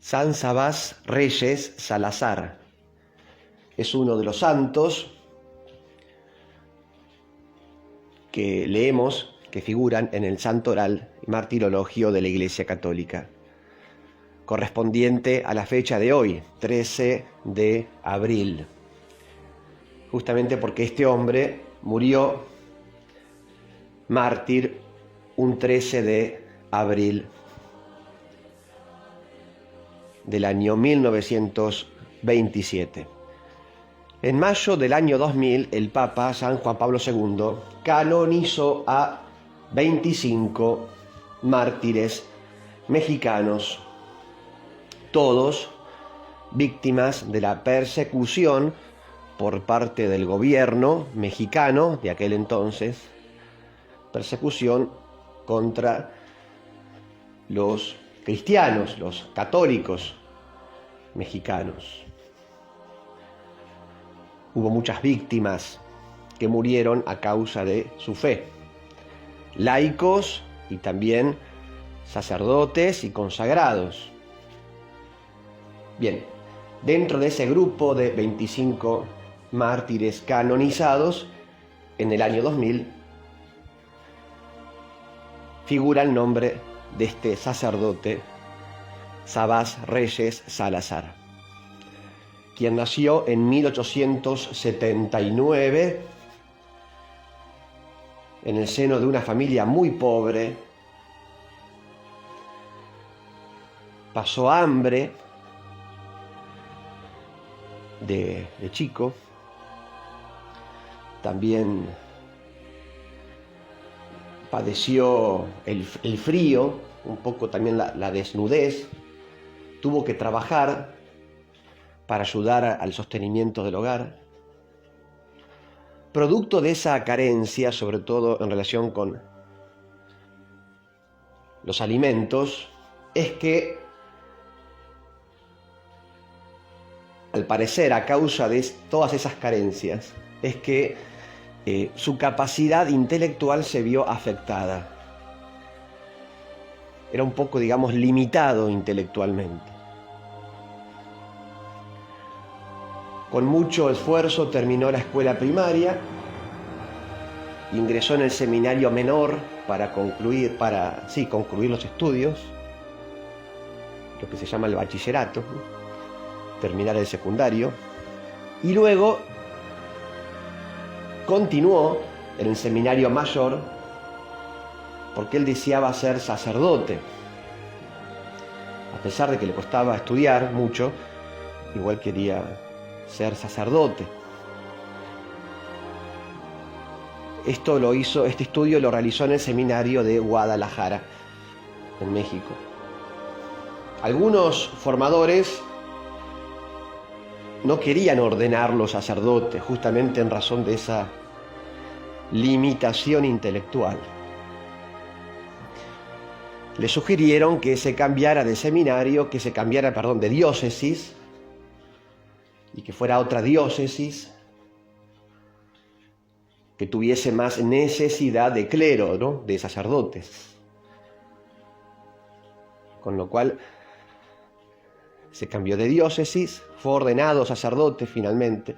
San Sabás Reyes Salazar es uno de los santos que leemos, que figuran en el Santoral y Martirologio de la Iglesia Católica, correspondiente a la fecha de hoy, 13 de abril, justamente porque este hombre murió mártir un 13 de abril del año 1927. En mayo del año 2000, el Papa San Juan Pablo II canonizó a 25 mártires mexicanos, todos víctimas de la persecución por parte del gobierno mexicano de aquel entonces, persecución contra los cristianos, los católicos mexicanos. Hubo muchas víctimas que murieron a causa de su fe, laicos y también sacerdotes y consagrados. Bien, dentro de ese grupo de 25 mártires canonizados, en el año 2000, figura el nombre de este sacerdote, Sabás Reyes Salazar, quien nació en 1879 en el seno de una familia muy pobre. Pasó hambre de chico, también padeció el frío, un poco también la desnudez, tuvo que trabajar para ayudar al sostenimiento del hogar. Producto de esa carencia, sobre todo en relación con los alimentos, es que, al parecer, a causa de todas esas carencias, es que su capacidad intelectual se vio afectada. Era un poco, digamos, limitado intelectualmente. Con mucho esfuerzo terminó la escuela primaria, ingresó en el seminario menor para concluir los estudios, lo que se llama el bachillerato, terminar el secundario, y luego continuó en el seminario mayor porque él deseaba ser sacerdote. A pesar de que le costaba estudiar mucho, igual quería ser sacerdote. Este estudio lo realizó en el seminario de Guadalajara, en México. Algunos formadores no querían ordenarlo sacerdote, justamente en razón de esa limitación intelectual. Le sugirieron que se cambiara de seminario, de diócesis, y que fuera otra diócesis que tuviese más necesidad de clero, ¿no?, de sacerdotes. Con lo cual se cambió de diócesis, fue ordenado sacerdote finalmente,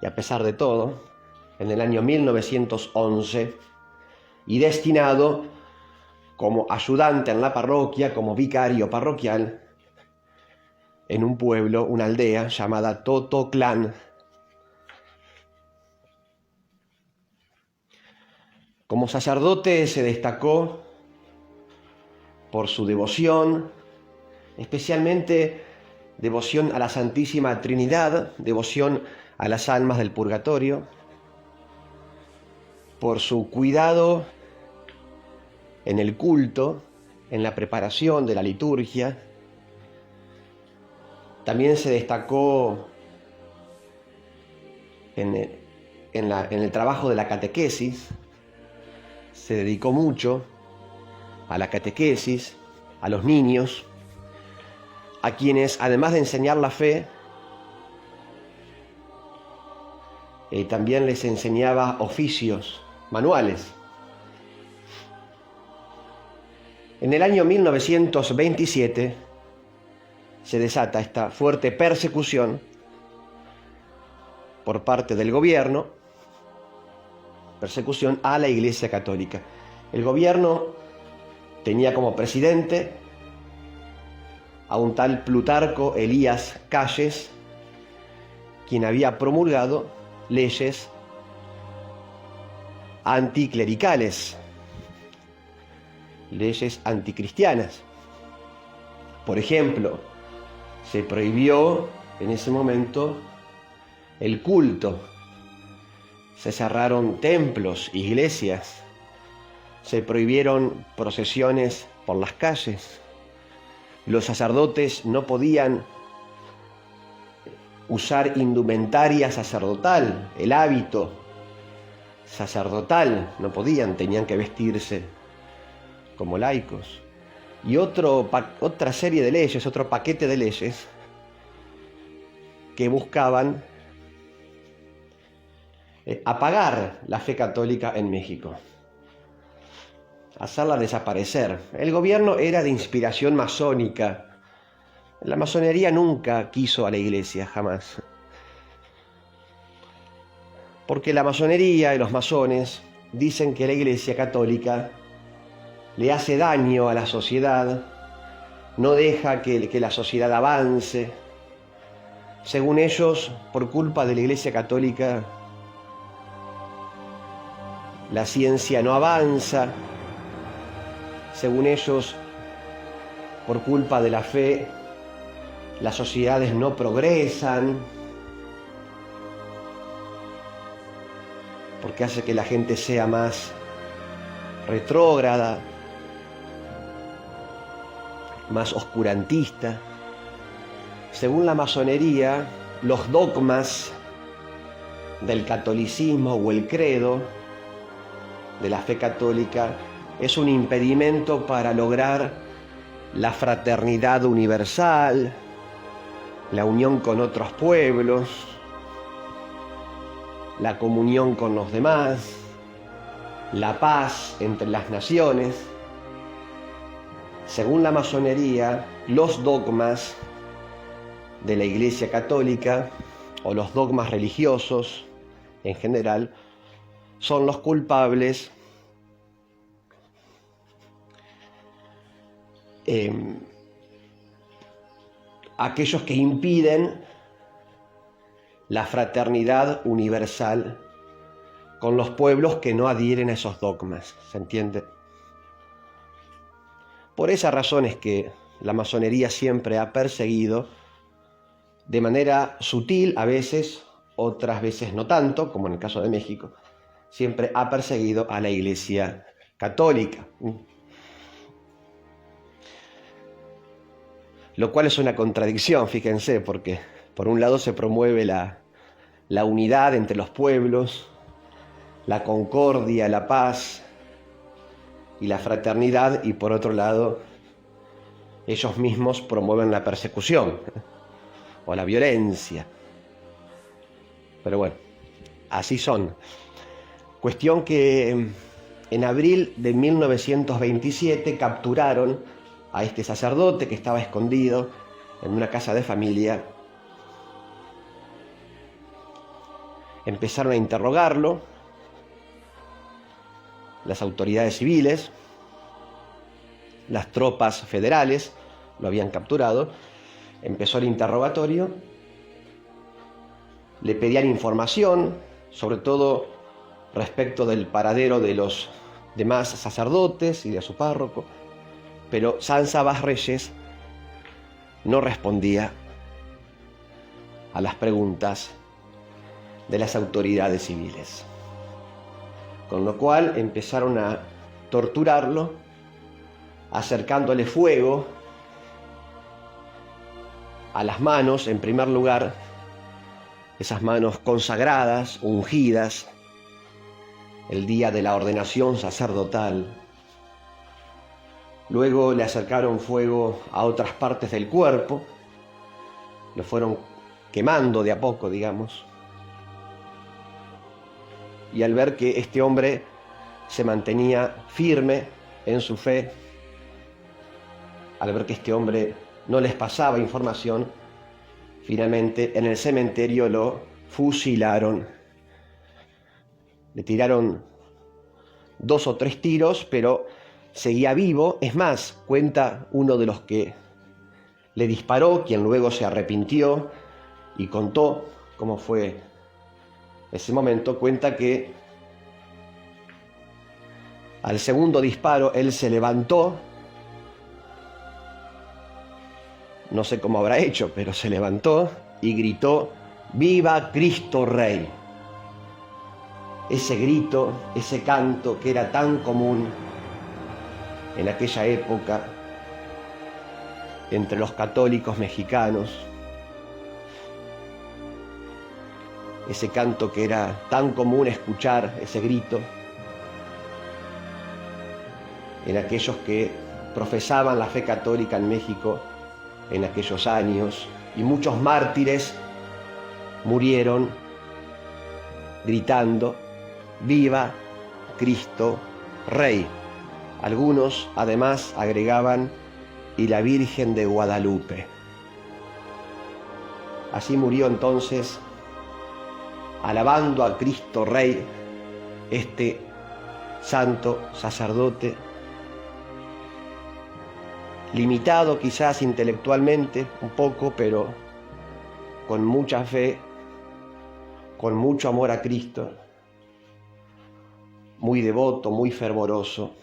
y a pesar de todo, en el año 1911, y destinado como ayudante en la parroquia, como vicario parroquial, en un pueblo, una aldea llamada Totoclán. Como sacerdote se destacó por su devoción, especialmente devoción a la Santísima Trinidad, devoción a las almas del purgatorio, por su cuidado en el culto, en la preparación de la liturgia. También se destacó en el trabajo de la catequesis, se dedicó mucho a la catequesis, a los niños, a quienes, además de enseñar la fe, también les enseñaba oficios, manuales. En el año 1927 se desata esta fuerte persecución por parte del gobierno, persecución a la Iglesia Católica. El gobierno tenía como presidente a un tal Plutarco Elías Calles, quien había promulgado leyes anticlericales, leyes anticristianas. Por ejemplo, se prohibió en ese momento el culto, se cerraron templos, iglesias, se prohibieron procesiones por las calles, los sacerdotes no podían usar indumentaria sacerdotal, el hábito sacerdotal, no podían, tenían que vestirse como laicos. Y otra serie de leyes, otro paquete de leyes que buscaban apagar la fe católica en México, hacerla desaparecer. El gobierno era de inspiración masónica. La masonería nunca quiso a la Iglesia, jamás. Porque la masonería y los masones dicen que la Iglesia Católica le hace daño a la sociedad, no deja que la sociedad avance. Según ellos, por culpa de la Iglesia Católica, la ciencia no avanza. Según ellos, por culpa de la fe, las sociedades no progresan, porque hace que la gente sea más retrógrada, más oscurantista. Según la masonería, los dogmas del catolicismo o el credo de la fe católica es un impedimento para lograr la fraternidad universal, la unión con otros pueblos, la comunión con los demás, la paz entre las naciones. Según la masonería, los dogmas de la Iglesia Católica, o los dogmas religiosos en general, son los culpables aquellos que impiden la fraternidad universal con los pueblos que no adhieren a esos dogmas, ¿se entiende? Por esa razón es que la masonería siempre ha perseguido, de manera sutil a veces, otras veces no tanto, como en el caso de México, siempre ha perseguido a la Iglesia Católica. Lo cual es una contradicción, fíjense, porque por un lado se promueve la unidad entre los pueblos, la concordia, la paz y la fraternidad, y por otro lado ellos mismos promueven la persecución o la violencia. Pero bueno, así son. Cuestión que en abril de 1927 capturaron a este sacerdote que estaba escondido en una casa de familia. Empezaron a interrogarlo las autoridades civiles, las tropas federales lo habían capturado. Empezó el interrogatorio, le pedían información, sobre todo respecto del paradero de los demás sacerdotes y de su párroco, pero Sanza Vaz Reyes no respondía a las preguntas de las autoridades civiles. Con lo cual empezaron a torturarlo, acercándole fuego a las manos, en primer lugar, esas manos consagradas, ungidas, el día de la ordenación sacerdotal. Luego le acercaron fuego a otras partes del cuerpo, lo fueron quemando de a poco, digamos. Y al ver que este hombre se mantenía firme en su fe, al ver que este hombre no les pasaba información, finalmente en el cementerio lo fusilaron. Le tiraron 2 o 3 tiros, pero seguía vivo. Es más, cuenta uno de los que le disparó, quien luego se arrepintió y contó cómo fue ese momento, cuenta que al segundo disparo él se levantó, no sé cómo habrá hecho, pero se levantó y gritó: ¡Viva Cristo Rey! Ese grito, ese canto que era tan común en aquella época entre los católicos mexicanos, ese canto que era tan común escuchar, ese grito, en aquellos que profesaban la fe católica en México en aquellos años, y muchos mártires murieron gritando: ¡Viva Cristo Rey! Algunos además agregaban: y la Virgen de Guadalupe. Así murió entonces, alabando a Cristo Rey, este santo sacerdote, limitado quizás intelectualmente un poco, pero con mucha fe, con mucho amor a Cristo, muy devoto, muy fervoroso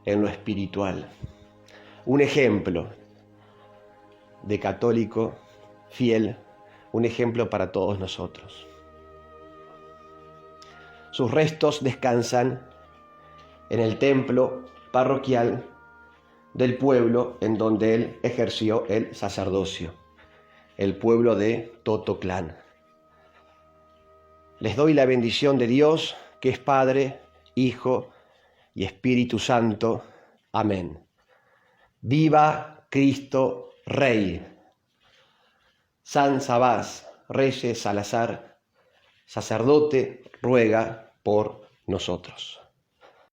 en lo espiritual. Un ejemplo de católico fiel, un ejemplo para todos nosotros. Sus restos descansan en el templo parroquial del pueblo en donde él ejerció el sacerdocio, el pueblo de Tototlán. Les doy la bendición de Dios, que es Padre, Hijo y Espíritu Santo. Amén. ¡Viva Cristo Rey! San Sabás Reyes Salazar, sacerdote, ruega por nosotros.